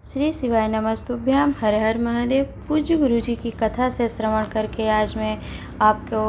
श्री शिवाय नमस्तुभ्याम। हर हर महादेव। पूज्य गुरु जी की कथा से श्रवण करके आज मैं आपको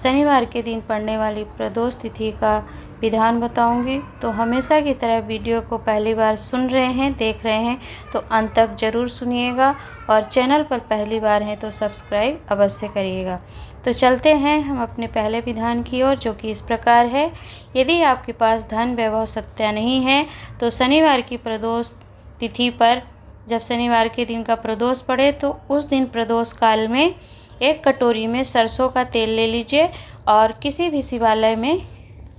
शनिवार के दिन पड़ने वाली प्रदोष तिथि का विधान बताऊंगी। तो हमेशा की तरह वीडियो को पहली बार सुन रहे हैं, देख रहे हैं तो अंत तक ज़रूर सुनिएगा और चैनल पर पहली बार हैं तो सब्सक्राइब अवश्य करिएगा। तो चलते हैं हम अपने पहले विधान की ओर, जो कि इस प्रकार है। यदि आपके पास धन वैभव सत्या नहीं है तो शनिवार की प्रदोष तिथि पर जब शनिवार के दिन का प्रदोष पड़े तो उस दिन प्रदोष काल में एक कटोरी में सरसों का तेल ले लीजिए और किसी भी शिवालय में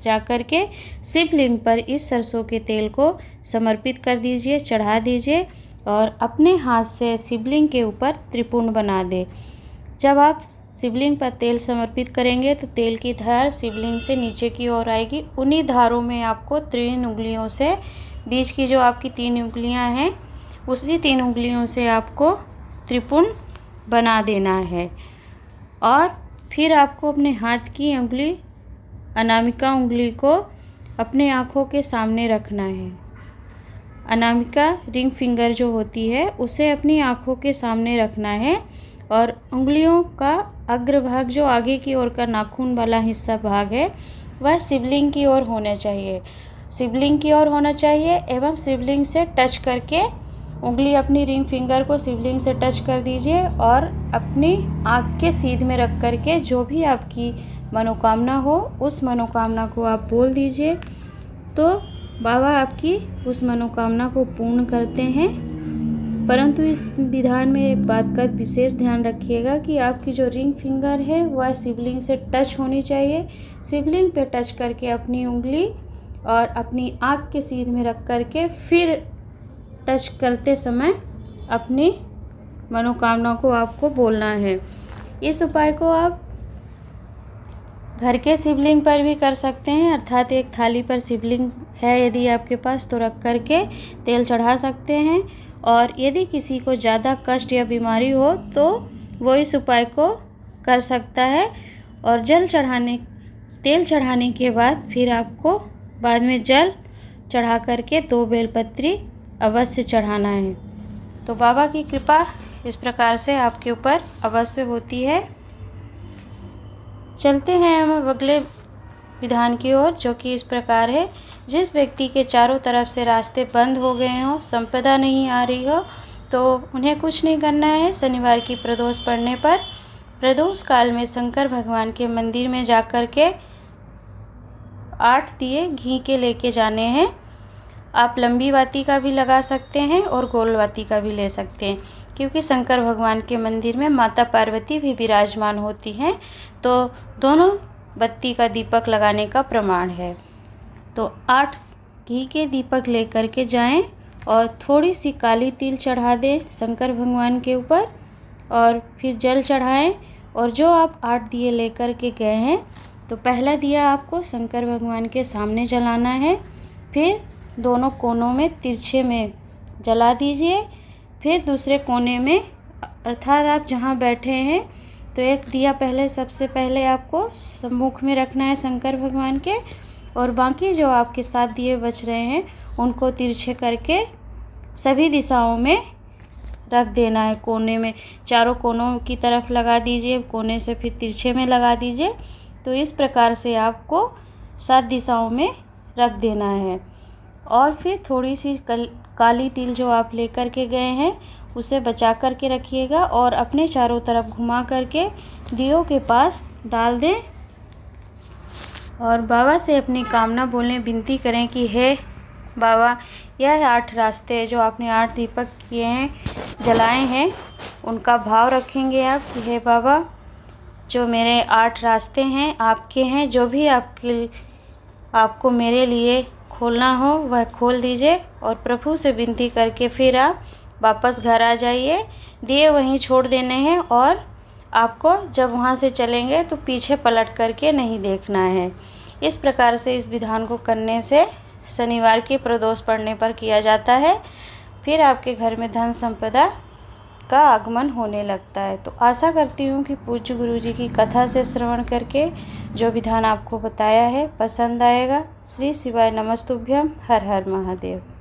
जाकर के शिवलिंग पर इस सरसों के तेल को समर्पित कर दीजिए, चढ़ा दीजिए और अपने हाथ से शिवलिंग के ऊपर त्रिपुंड बना दे। जब आप शिवलिंग पर तेल समर्पित करेंगे तो तेल की धार शिवलिंग से नीचे की ओर आएगी। उन्हीं धारों में आपको 3 उंगलियों से, बीच की जो आपकी 3 उंगलियां हैं उसी 3 उंगलियों से आपको त्रिपुंड बना देना है। और फिर आपको अपने हाथ की उंगली, अनामिका उंगली को अपने आँखों के सामने रखना है। अनामिका रिंग फिंगर जो होती है उसे अपनी आँखों के सामने रखना है और उंगलियों का अग्रभाग, जो आगे की ओर का नाखून वाला हिस्सा भाग है, वह शिवलिंग की ओर होना चाहिए। शिवलिंग की ओर होना चाहिए एवं शिवलिंग से टच करके उंगली, अपनी रिंग फिंगर को शिवलिंग से टच कर दीजिए और अपनी आँख के सीध में रख करके जो भी आपकी मनोकामना हो उस मनोकामना को आप बोल दीजिए। तो बाबा आपकी उस मनोकामना को पूर्ण करते हैं। परंतु इस विधान में एक बात का विशेष ध्यान रखिएगा कि आपकी जो रिंग फिंगर है वह शिवलिंग से टच होनी चाहिए। शिवलिंग पे टच करके अपनी उंगली और अपनी आँख के सीध में रख करके फिर टच करते समय अपनी मनोकामना को आपको बोलना है। इस उपाय को आप घर के शिवलिंग पर भी कर सकते हैं, अर्थात एक थाली पर शिवलिंग है यदि आपके पास तो रख करके तेल चढ़ा सकते हैं। और यदि किसी को ज़्यादा कष्ट या बीमारी हो तो वो इस उपाय को कर सकता है। और तेल चढ़ाने के बाद फिर आपको बाद में जल चढ़ा करके 2 बेलपत्री अवश्य चढ़ाना है। तो बाबा की कृपा इस प्रकार से आपके ऊपर अवश्य होती है। चलते हैं हम अगले विधान की ओर, जो कि इस प्रकार है। जिस व्यक्ति के चारों तरफ से रास्ते बंद हो गए हों, संपदा नहीं आ रही हो, तो उन्हें कुछ नहीं करना है। शनिवार की प्रदोष पड़ने पर प्रदोष काल में शंकर भगवान के मंदिर में जाकर के 8 दिए घी के लेके जाने हैं। आप लंबी बाती का भी लगा सकते हैं और गोल बाती का भी ले सकते हैं, क्योंकि शंकर भगवान के मंदिर में माता पार्वती भी विराजमान होती हैं, तो दोनों बत्ती का दीपक लगाने का प्रमाण है। तो 8 घी के दीपक लेकर के जाएं और थोड़ी सी काली तिल चढ़ा दें शंकर भगवान के ऊपर और फिर जल चढ़ाएं। और जो आप 8 दिए लेकर के गए हैं तो पहला दिया आपको शंकर भगवान के सामने जलाना है, फिर दोनों कोनों में तिरछे में जला दीजिए। फिर दूसरे कोने में, अर्थात आप जहाँ बैठे हैं, तो एक दिया सबसे पहले आपको सम्मुख में रखना है शंकर भगवान के, और बाकी जो आपके 7 दिए बच रहे हैं उनको तिरछे करके सभी दिशाओं में रख देना है। कोने में, चारों कोनों की तरफ लगा दीजिए, कोने से फिर तिरछे में लगा दीजिए। तो इस प्रकार से आपको 7 दिशाओं में रख देना है। और फिर थोड़ी सी काली तिल जो आप लेकर के गए हैं उसे बचा कर के रखिएगा और अपने चारों तरफ घुमा करके दियों के पास डाल दें और बाबा से अपनी कामना बोलें, विनती करें कि हे बाबा, यह 8 रास्ते जो आपने 8 दीपक किए हैं, जलाए हैं, उनका भाव रखेंगे आप कि हे बाबा, जो मेरे 8 रास्ते हैं आपके हैं, जो भी आपको मेरे लिए खोलना हो वह खोल दीजिए। और प्रभु से विनती करके फिर आप वापस घर आ जाइए। दिए वहीं छोड़ देने हैं और आपको जब वहाँ से चलेंगे तो पीछे पलट करके नहीं देखना है। इस प्रकार से इस विधान को करने से शनिवार की प्रदोष पड़ने पर किया जाता है। फिर आपके घर में धन संपदा का आगमन होने लगता है। तो आशा करती हूँ कि पूज्य गुरु जी की कथा से श्रवण करके जो विधान आपको बताया है पसंद आएगा। श्री शिवाय नमस्तुभ्यम। हर हर महादेव।